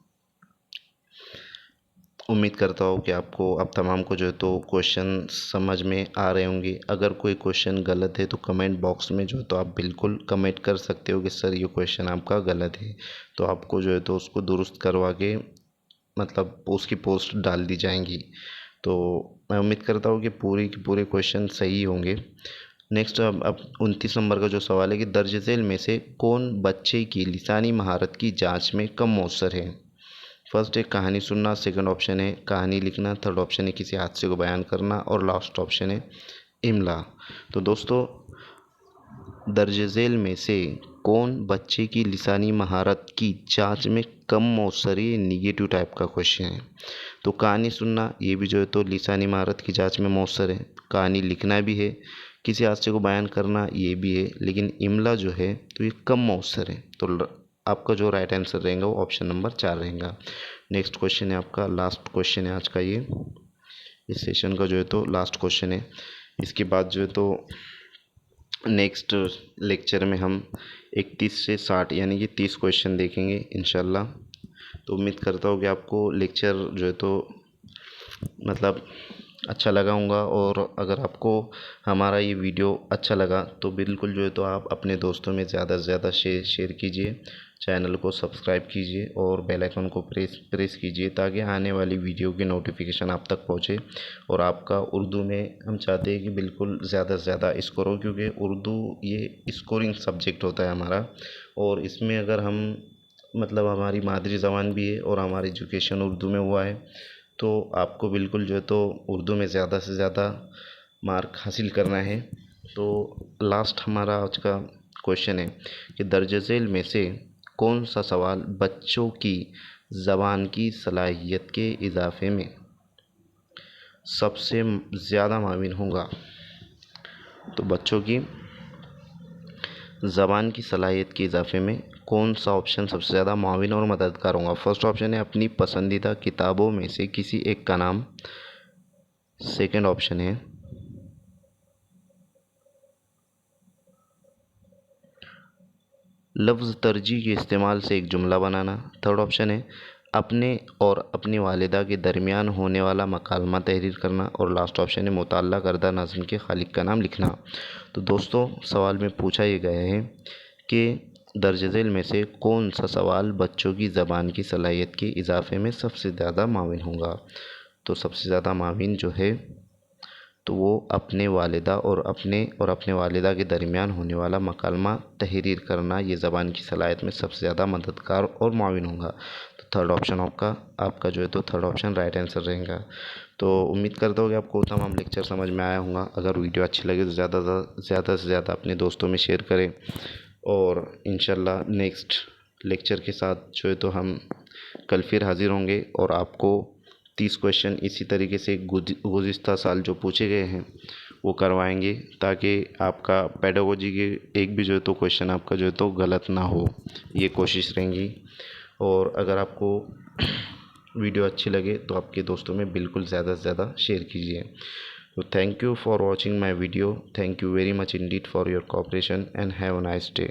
उम्मीद करता हूँ कि आपको अब तमाम को जो है तो क्वेश्चन समझ में आ रहे होंगे। अगर कोई क्वेश्चन गलत है तो कमेंट बॉक्स में जो है तो आप बिल्कुल कमेंट कर सकते हो कि सर ये क्वेश्चन आपका गलत है, तो आपको जो है तो उसको दुरुस्त करवा के मतलब उसकी पोस्ट डाल दी जाएंगी। तो मैं उम्मीद करता हूँ कि पूरे क्वेश्चन सही होंगे। नेक्स्ट अब 29 नंबर का जो सवाल है कि दर्ज झेल में से कौन बच्चे की लिसानी महारत की जाँच में कम मौसर है? फर्स्ट है कहानी सुनना, सेकंड ऑप्शन है कहानी लिखना, थर्ड ऑप्शन है किसी हादसे को बयान करना, और लास्ट ऑप्शन है इमला। तो दोस्तों दर्ज झेल में से कौन बच्चे की लिसानी महारत की जांच में कम मौसर है? निगेटिव टाइप का क्वेश्चन है। तो कहानी सुनना, ये भी जो है तो लिसानी महारत की जांच में मौसर है। कहानी लिखना भी है, किसी हादसे को बयान करना ये भी है, लेकिन इमला जो है तो ये कम मौसर है। तो आपका जो राइट आंसर रहेगा वो ऑप्शन नंबर 4 रहेगा। नेक्स्ट क्वेश्चन है आपका, लास्ट क्वेश्चन है आज का, ये इस सेशन का जो है तो लास्ट क्वेश्चन है। इसके बाद जो है तो नेक्स्ट लेक्चर में हम 31 से 60 यानी कि 30 क्वेश्चन देखेंगे इंशाल्लाह। तो उम्मीद करता हूँ कि आपको लेक्चर जो है तो मतलब अच्छा लगा होगा। और अगर आपको हमारा ये वीडियो अच्छा लगा तो बिल्कुल जो है तो आप अपने दोस्तों में ज़्यादा से ज़्यादा शेयर कीजिए, चैनल को सब्सक्राइब कीजिए और बेल आइकन को प्रेस कीजिए ताकि आने वाली वीडियो की नोटिफिकेशन आप तक पहुंचे। और आपका उर्दू में हम चाहते हैं कि बिल्कुल ज़्यादा से ज़्यादा स्कोर हो, क्योंकि उर्दू ये स्कोरिंग सब्जेक्ट होता है हमारा। और इसमें अगर हम मतलब हमारी मादरी ज़बान भी है और हमारा एजुकेशन उर्दू में हुआ है, तो आपको बिल्कुल जो है तो उर्दू में ज़्यादा से ज़्यादा मार्क हासिल करना है। तो लास्ट हमारा आज का क्वेश्चन है कि दर्ज झेल में से कौन सा सवाल बच्चों की ज़बान की सलाहियत के इजाफे में सबसे ज़्यादा माविन होगा। तो बच्चों की ज़बान की सलाहियत के इजाफे में कौन सा ऑप्शन सबसे ज़्यादा माविन और मददगार होगा। फर्स्ट ऑप्शन है अपनी पसंदीदा किताबों में से किसी एक का नाम। सेकंड ऑप्शन है लफ्ज़ तरजीह के इस्तेमाल से एक जुमला बनाना। थर्ड ऑप्शन है अपने और अपनी वालिदा के दरमियान होने वाला मकालमा तहरीर करना। और लास्ट ऑप्शन है मुताल्ला करदा नज़्म के खालिक का नाम लिखना। तो दोस्तों सवाल में पूछा ये गया है कि दर्ज झेल में से कौन सा सवाल बच्चों की ज़बान की सलाहियत के इजाफे में सबसे ज़्यादा माविन होगा। तो सबसे ज़्यादा माविन जो है तो वो अपने वालिदा और अपने वालिदा के दरमियान होने वाला मकालमा तहरीर करना, ये ज़बान की सलाहियत में सबसे ज़्यादा मददगार और माविन होगा। तो थर्ड ऑप्शन आपका जो है तो थर्ड ऑप्शन राइट आंसर रहेगा। तो उम्मीद करता हूँ कि आपको तमाम लेक्चर समझ में आया होगा। अगर वीडियो अच्छी लगे तो ज़्यादा से ज़्यादा अपने दोस्तों में शेयर करें। और इंशाल्लाह नेक्स्ट लेक्चर के साथ जो है तो हम कल फिर हाज़िर होंगे और आपको 30 क्वेश्चन इसी तरीके से गुज़िश्ता साल जो पूछे गए हैं वो करवाएंगे, ताकि आपका पेडागोजी के एक भी जो है तो क्वेश्चन आपका जो है तो गलत ना हो, ये कोशिश रहेंगी। और अगर आपको वीडियो अच्छी लगे तो आपके दोस्तों में बिल्कुल ज़्यादा से ज़्यादा शेयर कीजिए। तो thank you for watching my video. Thank you very much Indeed for your cooperation and have a nice day.